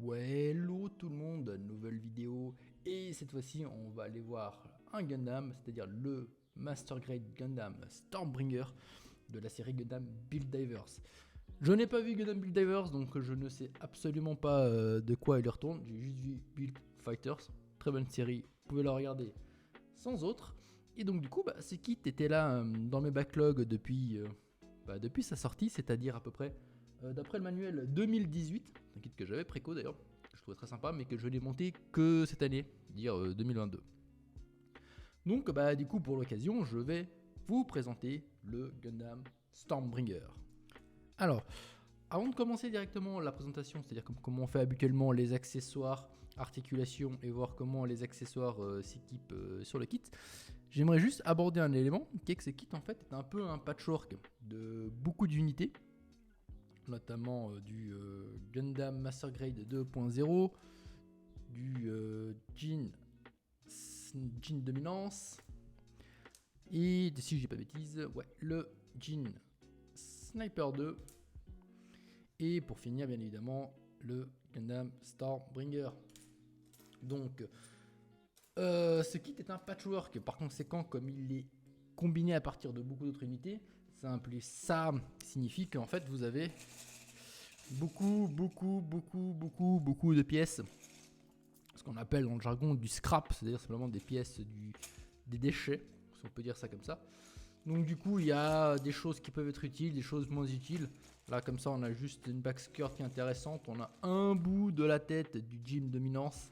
Ouais, hello tout le monde, nouvelle vidéo. Et cette fois-ci, on va aller voir un Gundam, c'est-à-dire le Master Grade Gundam Stormbringer de la série Gundam Build Divers. Je n'ai pas vu Gundam Build Divers, donc je ne sais absolument pas de quoi il retourne. J'ai juste vu Build Fighters, très bonne série, vous pouvez la regarder sans autre. Et donc du coup, ce kit était là dans mes backlogs depuis sa sortie, c'est-à-dire à peu près d'après le manuel 2018, un kit que j'avais préco d'ailleurs, que je trouvais très sympa, mais que je n'ai monté que cette année, dire 2022. Donc du coup pour l'occasion, je vais vous présenter le Gundam Stormbringer. Alors, avant de commencer directement la présentation, c'est-à-dire comment on fait habituellement les accessoires, articulations et voir comment les accessoires s'équipent sur le kit, j'aimerais juste aborder un élément qui est que ce kit en fait est un peu un patchwork de beaucoup d'unités, notamment du Gundam Master Grade 2.0, du Jin Dominance, et si je dis pas de bêtises, ouais, le Jin Sniper 2, et pour finir bien évidemment le Gundam Stormbringer. Donc ce kit est un patchwork, par conséquent comme il est combiné à partir de beaucoup d'autres unités, ça signifie qu'en fait vous avez beaucoup de pièces, ce qu'on appelle dans le jargon du scrap, c'est-à-dire simplement des pièces, des déchets, si on peut dire ça comme ça. Donc du coup il y a des choses qui peuvent être utiles, des choses moins utiles. Là comme ça on a juste une backskirt qui est intéressante, on a un bout de la tête du Jin Dominance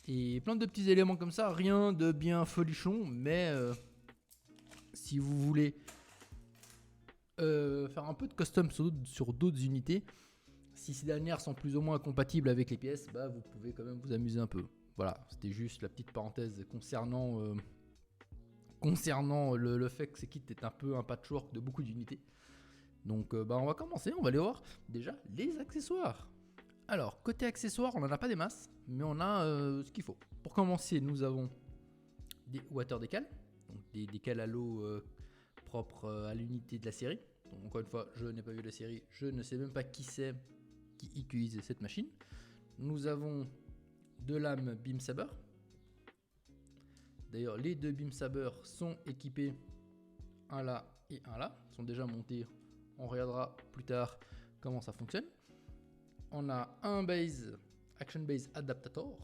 et plein de petits éléments comme ça, rien de bien folichon, mais si vous voulez faire un peu de custom sur d'autres unités, si ces dernières sont plus ou moins compatibles avec les pièces, vous pouvez quand même vous amuser un peu. Voilà, c'était juste la petite parenthèse concernant le fait que ce kit est un peu un patchwork de beaucoup d'unités. Donc on va commencer, on va aller voir déjà les accessoires. Alors, côté accessoires, on n'en a pas des masses, mais on a ce qu'il faut. Pour commencer, nous avons des water décals, donc des décals à l'eau propres à l'unité de la série. Donc encore une fois, je n'ai pas vu la série, je ne sais même pas qui c'est qui utilise cette machine. Nous avons deux lames Beam Saber. D'ailleurs, les deux Beam Saber sont équipés, un là et un là, sont déjà montés. On regardera plus tard comment ça fonctionne. On a un Action Base Adaptator.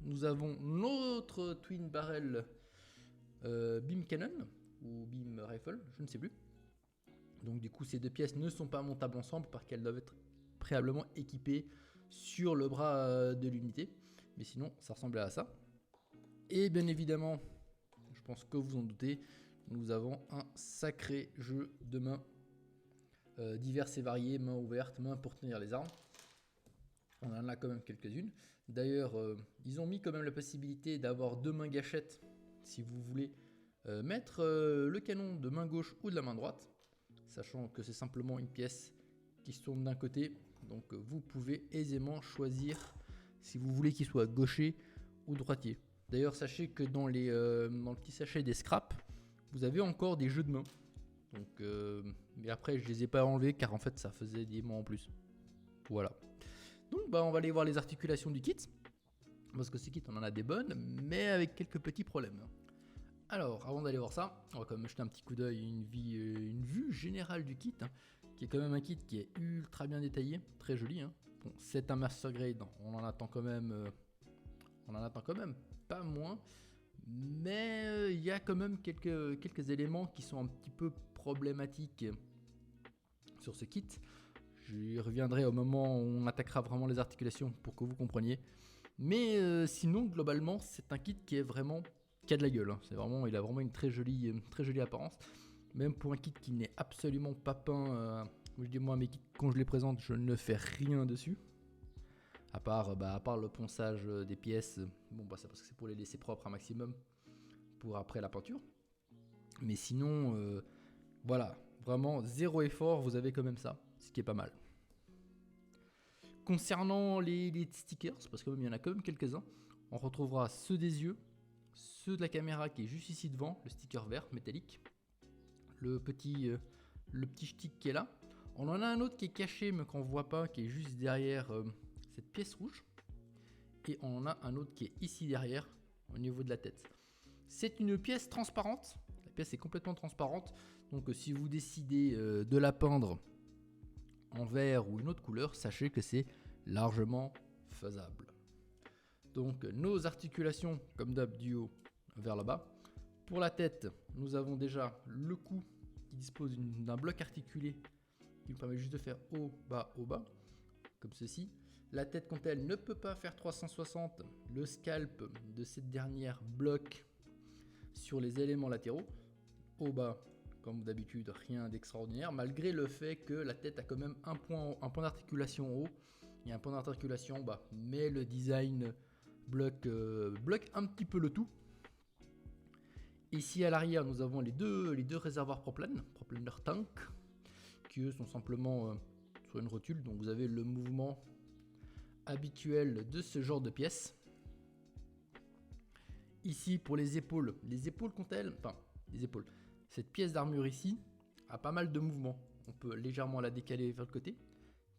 Nous avons notre Twin Barrel Beam Cannon ou Beam Rifle, je ne sais plus. Donc du coup ces deux pièces ne sont pas montables ensemble parce qu'elles doivent être préalablement équipées sur le bras de l'unité. Mais sinon ça ressemblait à ça. Et bien évidemment, je pense que vous en doutez, nous avons un sacré jeu de mains diverses et variées, mains ouvertes, mains pour tenir les armes. On en a quand même quelques-unes. D'ailleurs, ils ont mis quand même la possibilité d'avoir deux mains gâchettes si vous voulez mettre le canon de main gauche ou de la main droite, sachant que c'est simplement une pièce qui se tourne d'un côté. Donc vous pouvez aisément choisir si vous voulez qu'il soit gaucher ou droitier. D'ailleurs, sachez que dans le petit sachet des scraps, vous avez encore des jeux de main. Donc, mais après, je les ai pas enlevés car en fait, ça faisait des aimants en plus. Voilà. Donc, on va aller voir les articulations du kit. Parce que ce kit, on en a des bonnes, mais avec quelques petits problèmes. Alors, avant d'aller voir ça, on va quand même jeter un petit coup d'œil, une vue générale du kit, qui est quand même un kit qui est ultra bien détaillé, très joli. Bon, c'est un Master Grade, on en attend quand même pas moins. Mais il y a quand même quelques éléments qui sont un petit peu problématiques sur ce kit. J'y reviendrai au moment où on attaquera vraiment les articulations pour que vous compreniez. Mais sinon, globalement, c'est un kit qui a de la gueule. Il a vraiment une très jolie apparence. Même pour un kit qui n'est absolument pas peint. Comme je dis moi, mes kits, quand je les présente, je ne fais rien dessus. À part le ponçage des pièces, c'est parce que c'est pour les laisser propres un maximum pour après la peinture. Mais sinon, voilà, vraiment zéro effort, vous avez quand même ça, ce qui est pas mal. Concernant les stickers, parce qu'il y en a quand même quelques-uns, on retrouvera ceux des yeux, ceux de la caméra qui est juste ici devant, le sticker vert métallique, le petit stick qui est là. On en a un autre qui est caché mais qu'on voit pas, qui est juste derrière cette pièce rouge. Et on en a un autre qui est ici derrière, au niveau de la tête. C'est une pièce transparente. La pièce est complètement transparente. Donc si vous décidez de la peindre en vert ou une autre couleur, sachez que c'est largement faisable. Donc nos articulations, comme d'hab, du haut vers le bas. Pour la tête, nous avons déjà le cou qui dispose d'un bloc articulé qui nous permet juste de faire haut, bas, comme ceci. La tête, quant à elle, ne peut pas faire 360. Le scalp de cette dernière bloque sur les éléments latéraux. Au bas, comme d'habitude, rien d'extraordinaire, malgré le fait que la tête a quand même un point d'articulation haut et un point d'articulation bas. Mais le design bloque un petit peu le tout. Ici à l'arrière, nous avons les deux réservoirs propane tank, qui eux sont simplement sur une rotule. Donc vous avez le mouvement habituel de ce genre de pièce. Ici pour les épaules quant à elles, cette pièce d'armure ici a pas mal de mouvements. On peut légèrement la décaler vers le côté,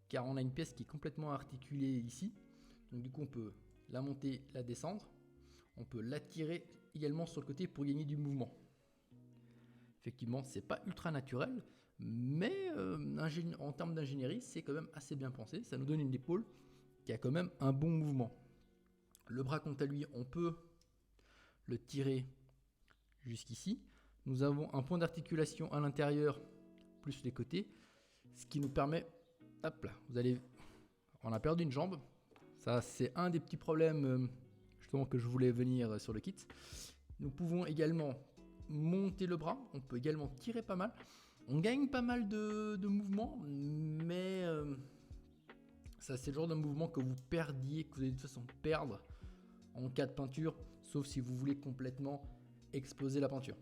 car on a une pièce qui est complètement articulée ici. Donc du coup on peut la monter, la descendre. On peut la tirer également sur le côté pour gagner du mouvement. Effectivement, c'est pas ultra naturel, mais en termes d'ingénierie, c'est quand même assez bien pensé. Ça nous donne une épaule qui a quand même un bon mouvement. Le bras, quant à lui, on peut le tirer jusqu'ici. Nous avons un point d'articulation à l'intérieur plus les côtés, ce qui nous permet, hop là, on a perdu une jambe. Ça, c'est un des petits problèmes justement que je voulais venir sur le kit. Nous pouvons également monter le bras, on peut également tirer pas mal. On gagne pas mal de mouvements, mais ça c'est le genre de mouvement que vous perdiez, que vous allez de toute façon perdre en cas de peinture, sauf si vous voulez complètement exploser la peinture.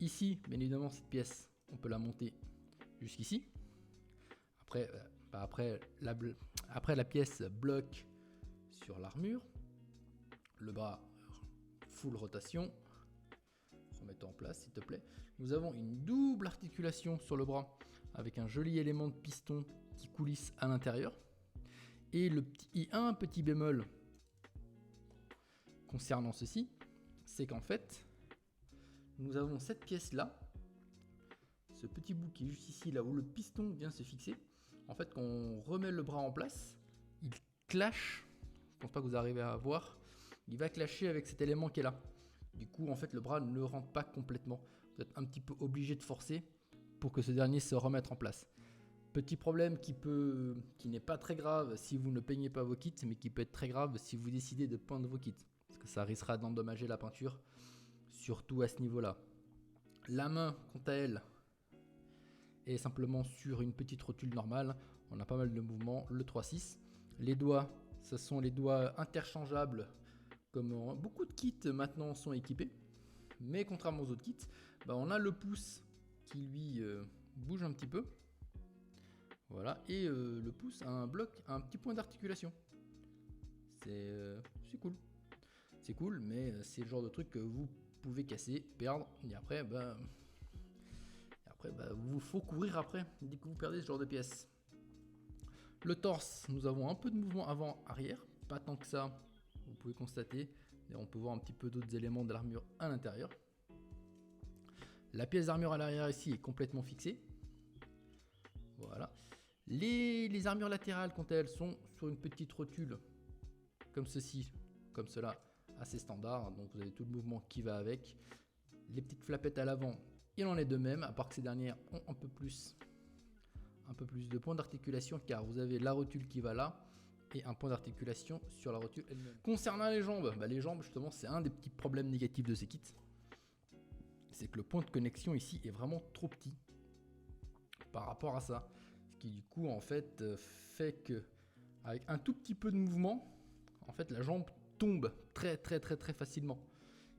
Ici, bien évidemment, cette pièce, on peut la monter jusqu'ici. Après la pièce bloque sur l'armure. Le bras full rotation. Remettons en place, s'il te plaît. Nous avons une double articulation sur le bras avec un joli élément de piston qui coulisse à l'intérieur. Et un petit bémol concernant ceci, c'est qu'en fait, nous avons cette pièce-là, ce petit bout qui est juste ici, là où le piston vient se fixer. En fait, quand on remet le bras en place, il clash. Je pense pas que vous arrivez à voir. Il va clasher avec cet élément qui est là. Du coup, en fait, le bras ne rentre pas complètement. Vous êtes un petit peu obligé de forcer pour que ce dernier se remette en place. Petit problème qui n'est pas très grave si vous ne peignez pas vos kits, mais qui peut être très grave si vous décidez de peindre vos kits. Parce que ça risquera d'endommager la peinture, surtout à ce niveau-là. La main, quant à elle, est simplement sur une petite rotule normale. On a pas mal de mouvements, le 3-6. Les doigts, ce sont les doigts interchangeables, comme beaucoup de kits maintenant sont équipés. Mais contrairement aux autres kits, on a le pouce qui lui bouge un petit peu. Voilà, et le pouce a un petit point d'articulation. C'est cool. C'est cool, mais c'est le genre de truc que vous pouvez casser, perdre, et après, vous faut courir après dès que vous perdez ce genre de pièces. Le torse, nous avons un peu de mouvement avant-arrière, pas tant que ça, vous pouvez constater. Et on peut voir un petit peu d'autres éléments de l'armure à l'intérieur. La pièce d'armure à l'arrière ici est complètement fixée. Voilà. Les armures latérales, quant à elles, sont sur une petite rotule comme ceci, comme cela, assez standard. Donc vous avez tout le mouvement qui va avec. Les petites flapettes à l'avant, il en est de même, à part que ces dernières ont un peu plus de points d'articulation, car vous avez la rotule qui va là et un point d'articulation sur la rotule elle-même. Concernant les jambes, les jambes justement c'est un des petits problèmes négatifs de ces kits. C'est que le point de connexion ici est vraiment trop petit par rapport à ça. Ce qui du coup en fait fait que avec un tout petit peu de mouvement, en fait la jambe tombe très facilement.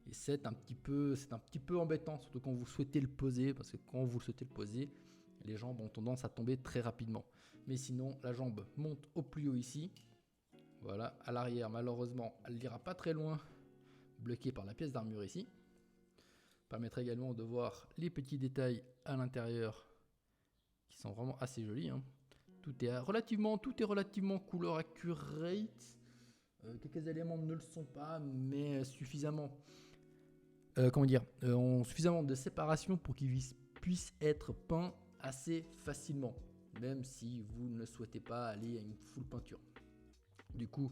Et c'est un petit peu embêtant, surtout quand vous souhaitez le poser, parce que quand vous souhaitez le poser, les jambes ont tendance à tomber très rapidement. Mais sinon, la jambe monte au plus haut ici. Voilà, à l'arrière, malheureusement, elle n'ira pas très loin, bloquée par la pièce d'armure ici. Permettra également de voir les petits détails à l'intérieur, qui sont vraiment assez jolis. tout est relativement couleur accurate. Quelques éléments ne le sont pas, mais suffisamment, suffisamment de séparation pour qu'ils puissent être peints assez facilement, même si vous ne souhaitez pas aller à une full peinture. Du coup,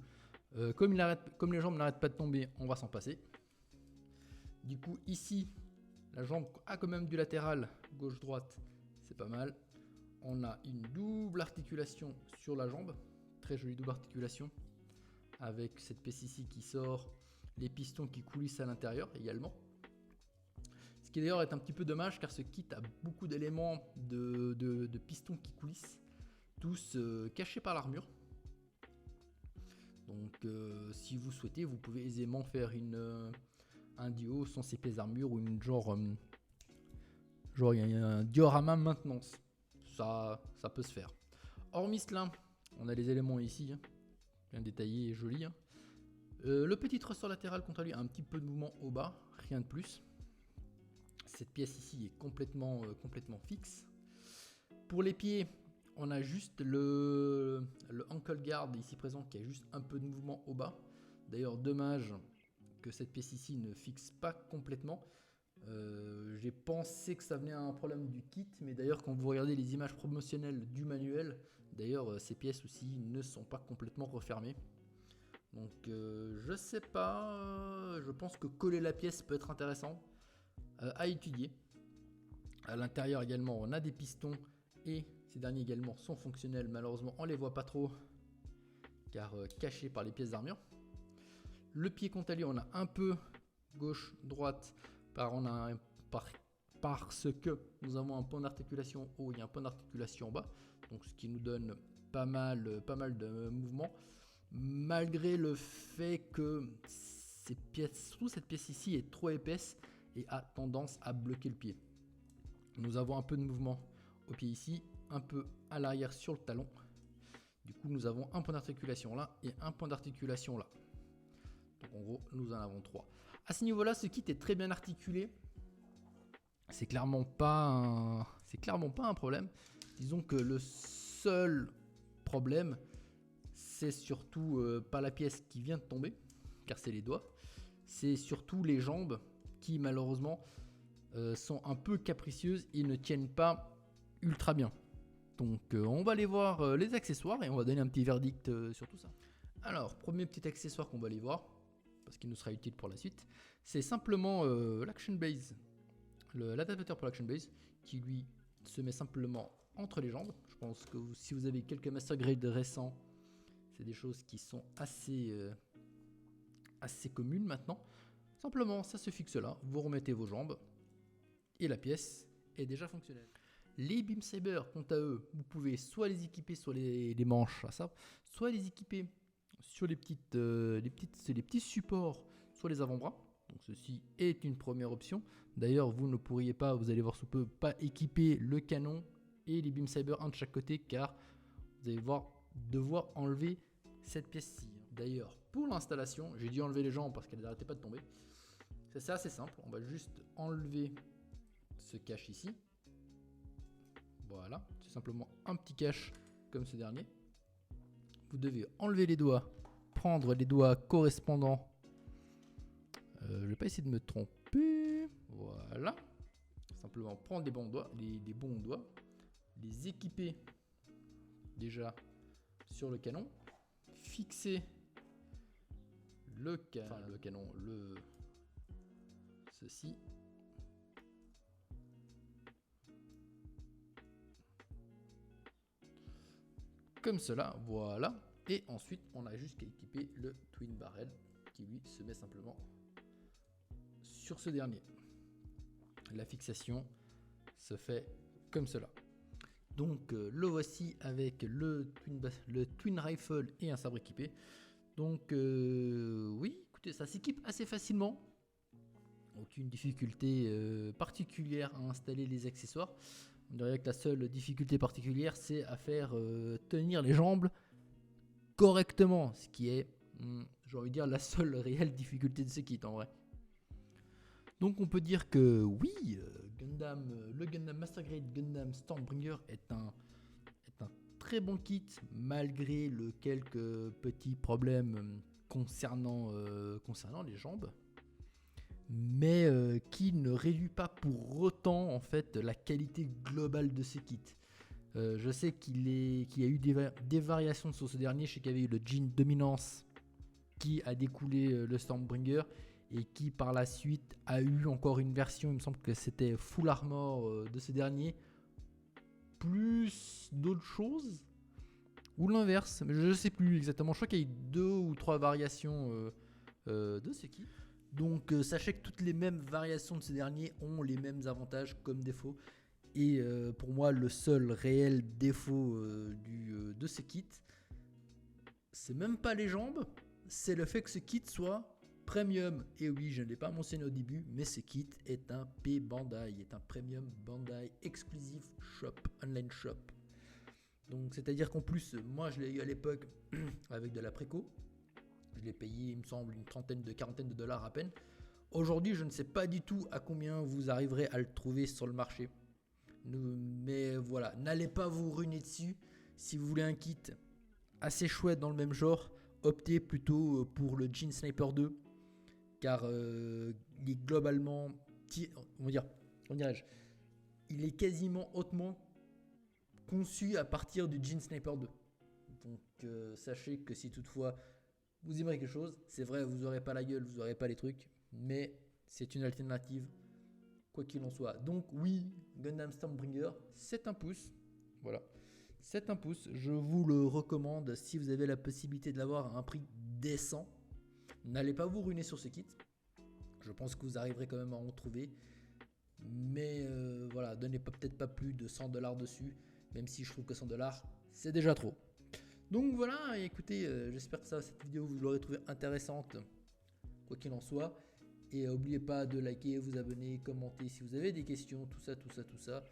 comme les jambes n'arrêtent pas de tomber, on va s'en passer. Du coup, ici, la jambe a quand même du latéral, gauche-droite, c'est pas mal. On a une double articulation sur la jambe, très jolie double articulation, avec cette pièce ici qui sort, les pistons qui coulissent à l'intérieur également. Ce qui d'ailleurs est un petit peu dommage car ce kit a beaucoup d'éléments de pistons qui coulissent, tous cachés par l'armure. Donc si vous souhaitez, vous pouvez aisément faire un duo sans ces pièces d'armure ou une genre il y a un diorama maintenance. Ça peut se faire. Hormis cela, on a les éléments ici, hein, bien détaillés et jolis. Hein. Le petit ressort latéral, quant à lui, a un petit peu de mouvement au bas, rien de plus. Cette pièce ici est complètement fixe. Pour les pieds, on a juste le ankle guard ici présent qui a juste un peu de mouvement au bas. D'ailleurs, dommage que cette pièce ici ne fixe pas complètement. J'ai pensé que ça venait à un problème du kit, mais d'ailleurs quand vous regardez les images promotionnelles du manuel, d'ailleurs ces pièces aussi ne sont pas complètement refermées. Donc je sais pas, je pense que coller la pièce peut être intéressant à étudier. À l'intérieur également on a des pistons et ces derniers également sont fonctionnels. Malheureusement on les voit pas trop car cachés par les pièces d'armure. Le pied quant à lui on a un peu gauche-droite parce que nous avons un point d'articulation haut et un point d'articulation bas, donc ce qui nous donne pas mal de mouvements, malgré le fait que surtout cette pièce ici est trop épaisse et a tendance à bloquer le pied. Nous avons un peu de mouvement au pied ici, un peu à l'arrière sur le talon. Du coup nous avons un point d'articulation là et un point d'articulation là. Donc en gros nous en avons 3. À ce niveau-là, ce kit est très bien articulé. C'est clairement pas un problème. Disons que le seul problème, c'est surtout pas la pièce qui vient de tomber, car c'est les doigts. C'est surtout les jambes qui malheureusement sont un peu capricieuses et ne tiennent pas ultra bien. Donc on va aller voir les accessoires et on va donner un petit verdict sur tout ça. Alors, premier petit accessoire qu'on va aller voir, parce qu'il nous sera utile pour la suite, c'est simplement l'Action Base, l'adaptateur pour l'Action Base, qui lui se met simplement entre les jambes. Je pense que si vous avez quelques Master Grade récents, c'est des choses qui sont assez communes maintenant. Simplement, ça se fixe là, vous remettez vos jambes, et la pièce est déjà fonctionnelle. Les Beam Saber, quant à eux, vous pouvez soit les équiper sur les manches à ça, soit les équiper sur les petits supports sur les avant-bras. Donc ceci est une première option. D'ailleurs, vous ne pourriez pas, vous allez voir sous peu, pas équiper le canon et les Beam Saber un de chaque côté car vous allez devoir enlever cette pièce-ci. D'ailleurs, pour l'installation, j'ai dû enlever les jambes parce qu'elles n'arrêtaient pas de tomber. C'est assez simple, on va juste enlever ce cache ici. Voilà, c'est simplement un petit cache comme ce dernier. Vous devez enlever les doigts, prendre les doigts correspondants. Je vais pas essayer de me tromper. Voilà. Simplement prendre les bons doigts, les équiper déjà sur le canon, fixer ceci. Comme cela, voilà. Et ensuite, on a juste qu'à équiper le Twin Barrel qui lui se met simplement sur ce dernier. La fixation se fait comme cela. Donc le voici avec le Twin Rifle et un sabre équipé. Donc oui, écoutez, ça s'équipe assez facilement. Aucune difficulté particulière à installer les accessoires. On dirait que la seule difficulté particulière, c'est à faire tenir les jambes correctement, ce qui est, j'ai envie de dire, la seule réelle difficulté de ce kit en vrai. Donc on peut dire que oui, le Gundam Master Grade Gundam Stormbringer est un très bon kit malgré le quelques petits problèmes concernant les jambes, mais qui ne réduit pas pour autant en fait la qualité globale de ce kit. Je sais qu'il y a eu des variations sur ce dernier. Je sais qu'il y avait eu le Jean Dominance qui a découlé le Stormbringer et qui par la suite a eu encore une version, il me semble que c'était Full Armor de ce dernier, plus d'autres choses, ou l'inverse, mais je ne sais plus exactement. Je crois qu'il y a eu 2 ou 3 variations de ce kit. Donc sachez que toutes les mêmes variations de ce dernier ont les mêmes avantages comme défauts. Et pour moi, le seul réel défaut de ce kit, c'est même pas les jambes, c'est le fait que ce kit soit premium. Et oui, je ne l'ai pas mentionné au début, mais ce kit est un P Bandai, est un premium Bandai exclusive shop, online shop. Donc c'est-à-dire qu'en plus, moi je l'ai eu à l'époque avec de la préco. Je l'ai payé, il me semble, une quarantaine de dollars à peine. Aujourd'hui, je ne sais pas du tout à combien vous arriverez à le trouver sur le marché. Mais voilà, n'allez pas vous ruiner dessus. Si vous voulez un kit assez chouette dans le même genre, optez plutôt pour le Jean Sniper 2, car il est globalement, il est quasiment hautement conçu à partir du Jean Sniper 2. Donc sachez que si toutefois vous aimerez quelque chose, c'est vrai, vous n'aurez pas la gueule, vous n'aurez pas les trucs, mais c'est une alternative quoi qu'il en soit. Donc oui, Gundam Stormbringer, c'est un pouce. Voilà, c'est un pouce. Je vous le recommande si vous avez la possibilité de l'avoir à un prix décent. N'allez pas vous ruiner sur ce kit. Je pense que vous arriverez quand même à en trouver. Mais voilà, donnez peut-être pas plus de 100 $ dessus. Même si je trouve que 100 $, c'est déjà trop. Donc voilà, écoutez, j'espère que cette vidéo vous l'aurez trouvée intéressante. Quoi qu'il en soit. Et n'oubliez pas de liker, vous abonner, commenter si vous avez des questions, tout ça.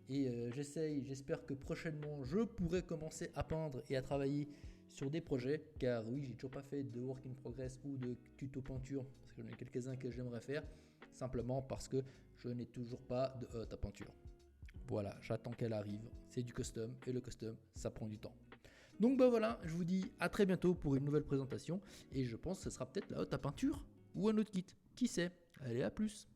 Et j'espère que prochainement, je pourrai commencer à peindre et à travailler sur des projets. Car oui, j'ai toujours pas fait de work in progress ou de tuto peinture. Parce que j'en ai quelques-uns que j'aimerais faire. Simplement parce que je n'ai toujours pas de hotte à peinture. Voilà, j'attends qu'elle arrive. C'est du custom. Et le custom, ça prend du temps. Donc bah voilà, je vous dis à très bientôt pour une nouvelle présentation. Et je pense que ce sera peut-être la hotte à peinture ou un autre kit. Qui sait? Allez, à plus.